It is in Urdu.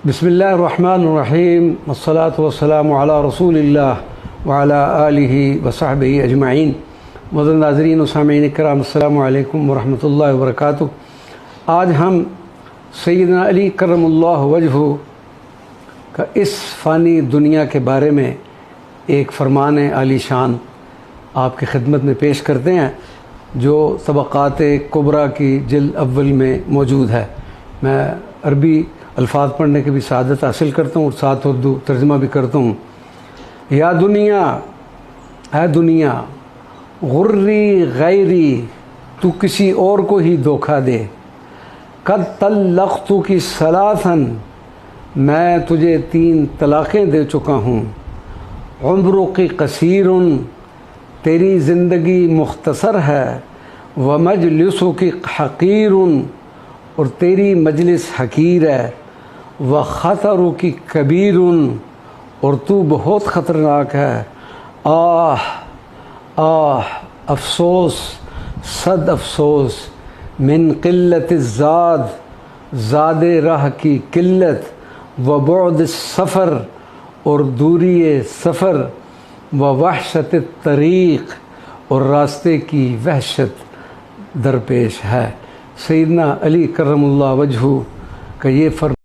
بسم اللہ الرحمن الرحیم والصلاة والسلام علی رسول اللہ وعلی آلہ وصحبہ اجمعین۔ معزز ناظرین و سامعین کرام، السلام علیکم ورحمۃ اللہ وبرکاتہ۔ آج ہم سیدنا علی کرم اللہ وجہہ کا اس فانی دنیا کے بارے میں ایک فرمان عالی شان آپ کی خدمت میں پیش کرتے ہیں، جو طبقات کبریٰ کی جلد اول میں موجود ہے۔ میں عربی الفاظ پڑھنے کی بھی سعادت حاصل کرتا ہوں اور ساتھ اردو ترجمہ بھی کرتا ہوں۔ یا دنیا، اے دنیا، غری غیری، تو کسی اور کو ہی دھوکہ دے۔ قد طلقتک ثلاثا، میں تجھے 3 طلاقیں دے چکا ہوں۔ عمرک قصیر، تیری زندگی مختصر ہے۔ ومجلسک حقیر، اور تیری مجلس حقیر ہے۔ وخطرک کبیر، اور تو بہت خطرناک ہے۔ آہ آہ، افسوس، صد افسوس، من قلت الزاد، زاد راہ کی قلت، وبعد السفر، اور دوری سفر، ووحشت الطریق، اور راستے کی وحشت درپیش ہے۔ سیدنا علی کرم اللہ وجہہ کا یہ فرمان